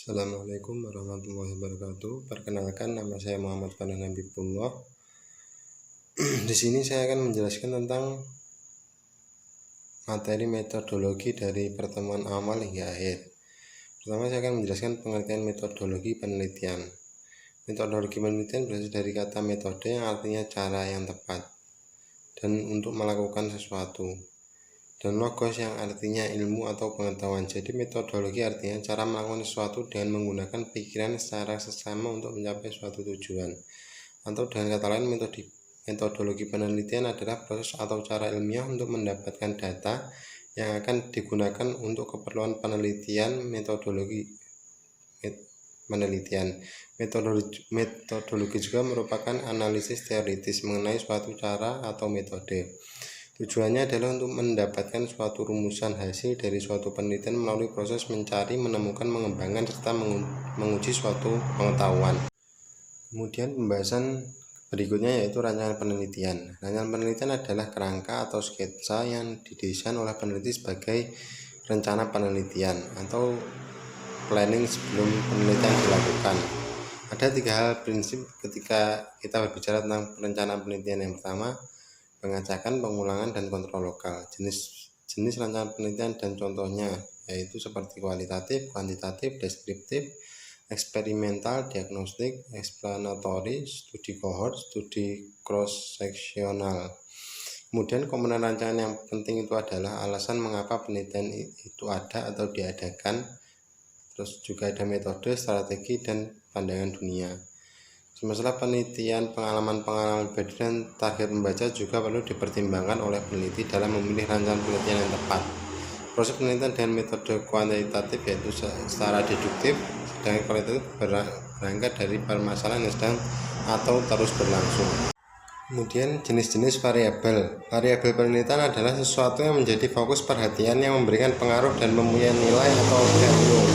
Assalamualaikum warahmatullahi wabarakatuh. Perkenalkan, nama saya Muhammad Fadlan Habibullah. Di sini saya akan menjelaskan tentang materi metodologi dari pertemuan awal hingga akhir. Pertama, saya akan menjelaskan pengertian metodologi penelitian. Metodologi penelitian berasal dari kata metode yang artinya cara yang tepat dan untuk melakukan sesuatu, dan logos yang artinya ilmu atau pengetahuan. Jadi metodologi artinya cara melakukan sesuatu dengan menggunakan pikiran secara seksama untuk mencapai suatu tujuan. Atau dengan kata lain, metodologi penelitian adalah proses atau cara ilmiah untuk mendapatkan data yang akan digunakan untuk keperluan penelitian. Metodologi juga merupakan analisis teoritis mengenai suatu cara atau metode. Tujuannya adalah untuk mendapatkan suatu rumusan hasil dari suatu penelitian melalui proses mencari, menemukan, mengembangkan, serta menguji suatu pengetahuan. Kemudian pembahasan berikutnya yaitu rancangan penelitian. Rancangan penelitian adalah kerangka atau sketsa yang didesain oleh peneliti sebagai rencana penelitian atau planning sebelum penelitian dilakukan. Ada 3 hal prinsip ketika kita berbicara tentang perencanaan penelitian. Yang pertama, pengacakan, pengulangan, dan kontrol lokal. Jenis rancangan penelitian dan contohnya yaitu seperti kualitatif, kuantitatif, deskriptif, eksperimental, diagnostik, explanatory, studi cohort, studi cross-sectional. Kemudian komponen rancangan yang penting itu adalah alasan mengapa penelitian itu ada atau diadakan, terus juga ada metode, strategi, dan pandangan dunia. Masalah penelitian, pengalaman pribadi, dan target membaca juga perlu dipertimbangkan oleh peneliti dalam memilih rancangan penelitian yang tepat. Proses penelitian dengan metode kuantitatif yaitu secara deduktif, sedangkan kualitatif berangkat dari permasalahan yang sedang atau terus berlangsung. Kemudian jenis-jenis variabel. Variabel penelitian adalah sesuatu yang menjadi fokus perhatian yang memberikan pengaruh dan mempunyai nilai atau value.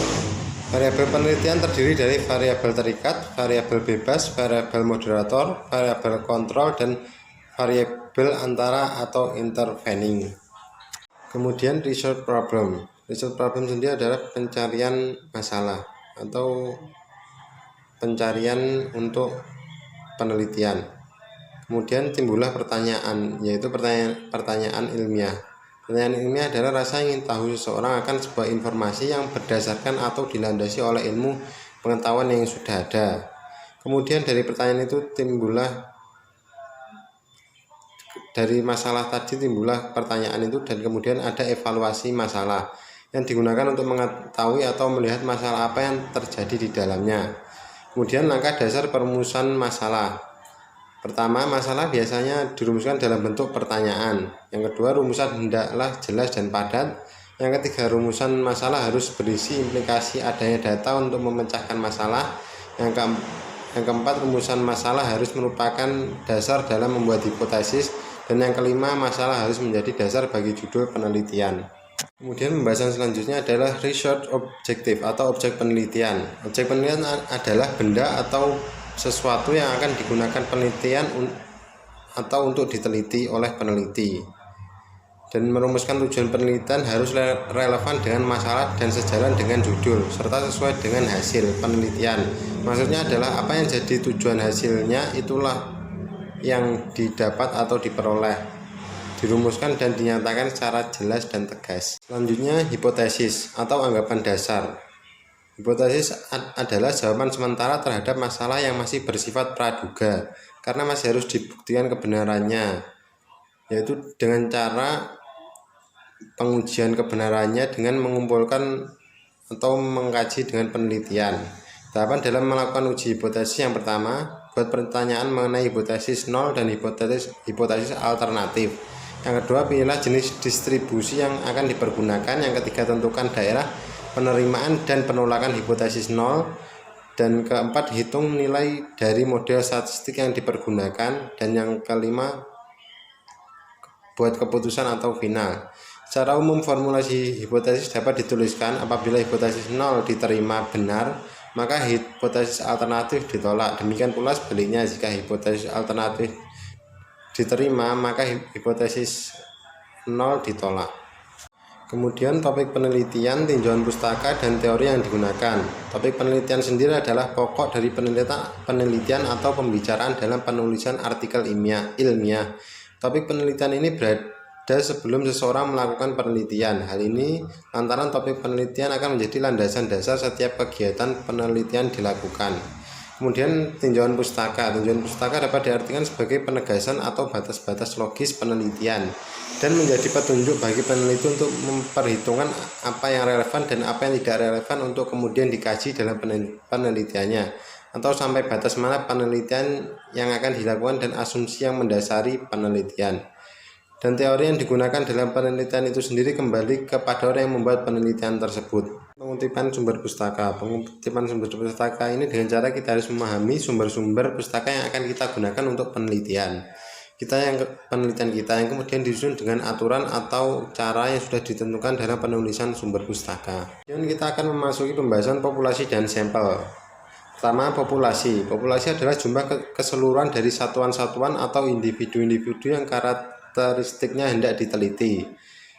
Variabel penelitian terdiri dari variabel terikat, variabel bebas, variabel moderator, variabel kontrol, dan variabel antara atau intervening. Kemudian research problem. Research problem sendiri adalah pencarian masalah atau pencarian untuk penelitian. Kemudian timbullah pertanyaan, yaitu pertanyaan ilmiah. Pertanyaan ilmiah adalah rasa ingin tahu seseorang akan sebuah informasi yang berdasarkan atau dilandasi oleh ilmu pengetahuan yang sudah ada. Kemudian dari pertanyaan itu dari masalah tadi timbullah pertanyaan itu, dan kemudian ada evaluasi masalah yang digunakan untuk mengetahui atau melihat masalah apa yang terjadi di dalamnya. Kemudian langkah dasar perumusan masalah. Pertama, masalah biasanya dirumuskan dalam bentuk pertanyaan. Yang kedua, rumusan hendaklah jelas dan padat. Yang ketiga, rumusan masalah harus berisi implikasi adanya data untuk memecahkan masalah. Yang keempat, rumusan masalah harus merupakan dasar dalam membuat hipotesis. Dan yang kelima, masalah harus menjadi dasar bagi judul penelitian. Kemudian pembahasan selanjutnya adalah research objective atau objek penelitian. Objek penelitian adalah benda atau sesuatu yang akan digunakan penelitian atau untuk diteliti oleh peneliti, dan merumuskan tujuan penelitian harus relevan dengan masalah dan sejalan dengan judul serta sesuai dengan hasil penelitian. Maksudnya adalah apa yang jadi tujuan hasilnya itulah yang didapat atau diperoleh, dirumuskan dan dinyatakan secara jelas dan tegas. Selanjutnya, hipotesis atau anggapan dasar. Hipotesis adalah jawaban sementara terhadap masalah yang masih bersifat praduga karena masih harus dibuktikan kebenarannya, yaitu dengan cara pengujian kebenarannya dengan mengumpulkan atau mengkaji dengan penelitian. Tahapan dalam melakukan uji hipotesis: yang pertama, buat pertanyaan mengenai hipotesis nol dan hipotesis alternatif. Yang kedua, pilihlah jenis distribusi yang akan dipergunakan. Yang ketiga, tentukan daerah penerimaan dan penolakan hipotesis nol. Dan keempat, hitung nilai dari model statistik yang dipergunakan. Dan yang kelima, buat keputusan atau final. Secara umum, formulasi hipotesis dapat dituliskan apabila hipotesis nol diterima benar, maka hipotesis alternatif ditolak. Demikian pula sebaliknya, jika hipotesis alternatif diterima, maka hipotesis nol ditolak. Kemudian topik penelitian, tinjauan pustaka, dan teori yang digunakan. Topik penelitian sendiri adalah pokok dari penelitian atau pembicaraan dalam penulisan artikel ilmiah. Topik penelitian ini berada sebelum seseorang melakukan penelitian. Hal ini lantaran topik penelitian akan menjadi landasan dasar setiap kegiatan penelitian dilakukan. Kemudian tinjauan pustaka. Tinjauan pustaka dapat diartikan sebagai penegasan atau batas-batas logis penelitian dan menjadi petunjuk bagi peneliti untuk memperhitungkan apa yang relevan dan apa yang tidak relevan untuk kemudian dikaji dalam penelitiannya, atau sampai batas mana penelitian yang akan dilakukan dan asumsi yang mendasari penelitian. Dan teori yang digunakan dalam penelitian itu sendiri kembali kepada orang yang membuat penelitian tersebut. Pengutipan sumber pustaka. Pengutipan sumber pustaka ini dengan cara kita harus memahami sumber-sumber pustaka yang akan kita gunakan untuk penelitian penelitian kita yang kemudian disusun dengan aturan atau cara yang sudah ditentukan dalam penulisan sumber pustaka. Kemudian kita akan memasuki pembahasan populasi dan sampel. Pertama, populasi. Populasi adalah jumlah keseluruhan dari satuan-satuan atau individu-individu yang karakteristiknya hendak diteliti.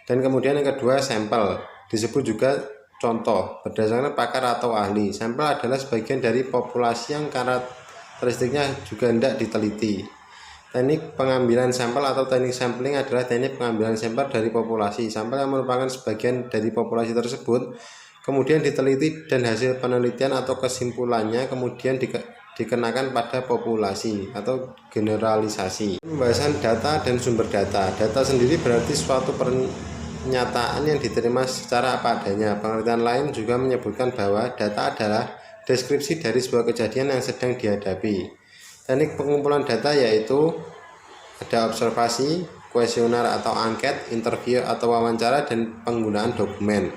Dan kemudian yang kedua, sampel. Disebut juga contoh berdasarkan pakar atau ahli. Sampel adalah sebagian dari populasi yang karakteristiknya juga hendak diteliti. Teknik pengambilan sampel atau teknik sampling adalah teknik pengambilan sampel dari populasi. Sampel yang merupakan sebagian dari populasi tersebut kemudian diteliti dan hasil penelitian atau kesimpulannya kemudian dikenakan pada populasi atau generalisasi. Pembahasan data dan sumber data. Data sendiri berarti suatu pernyataan yang diterima secara apa adanya. Pengertian lain juga menyebutkan bahwa data adalah deskripsi dari sebuah kejadian yang sedang dihadapi. Teknik pengumpulan data yaitu ada observasi, kuesioner atau angket, interview atau wawancara, dan penggunaan dokumen.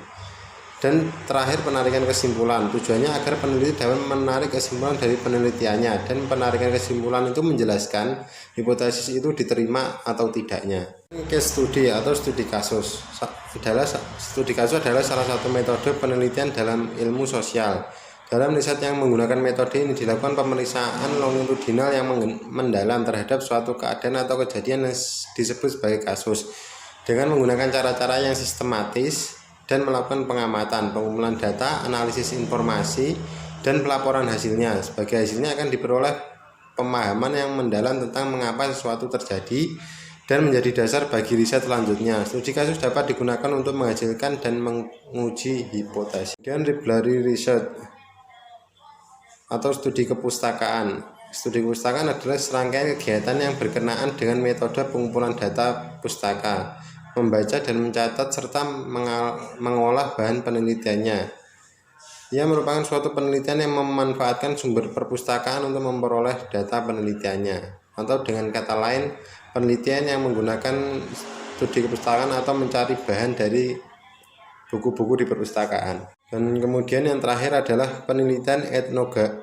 Dan terakhir penarikan kesimpulan. Tujuannya agar peneliti dapat menarik kesimpulan dari penelitiannya, dan penarikan kesimpulan itu menjelaskan hipotesis itu diterima atau tidaknya. Case study atau studi kasus. Studi kasus adalah salah satu metode penelitian dalam ilmu sosial. Dalam riset yang menggunakan metode ini dilakukan pemeriksaan longitudinal yang mendalam terhadap suatu keadaan atau kejadian yang disebut sebagai kasus dengan menggunakan cara-cara yang sistematis dan melakukan pengamatan, pengumpulan data, analisis informasi, dan pelaporan hasilnya. Sebagai hasilnya akan diperoleh pemahaman yang mendalam tentang mengapa sesuatu terjadi dan menjadi dasar bagi riset selanjutnya. Studi kasus dapat digunakan untuk menghasilkan dan menguji hipotesis. Kemudian library research atau studi kepustakaan. Studi kepustakaan adalah serangkaian kegiatan yang berkenaan dengan metode pengumpulan data pustaka, membaca dan mencatat serta mengolah bahan penelitiannya. Ia merupakan suatu penelitian yang memanfaatkan sumber perpustakaan untuk memperoleh data penelitiannya, atau dengan kata lain, penelitian yang menggunakan studi kepustakaan atau mencari bahan dari buku-buku di perpustakaan. Dan kemudian yang terakhir adalah penelitian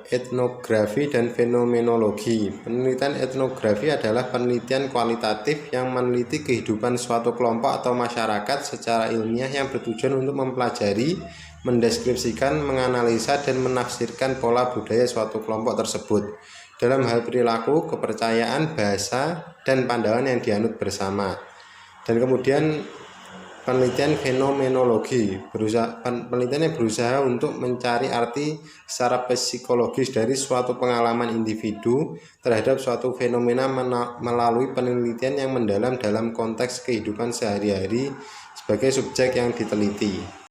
etnografi dan fenomenologi. Penelitian etnografi adalah penelitian kualitatif yang meneliti kehidupan suatu kelompok atau masyarakat secara ilmiah yang bertujuan untuk mempelajari, mendeskripsikan, menganalisa, dan menafsirkan pola budaya suatu kelompok tersebut dalam hal perilaku, kepercayaan, bahasa, dan pandangan yang dianut bersama. Dan kemudian penelitian fenomenologi, penelitian yang berusaha untuk mencari arti secara psikologis dari suatu pengalaman individu terhadap suatu fenomena melalui penelitian yang mendalam dalam konteks kehidupan sehari-hari sebagai subjek yang diteliti.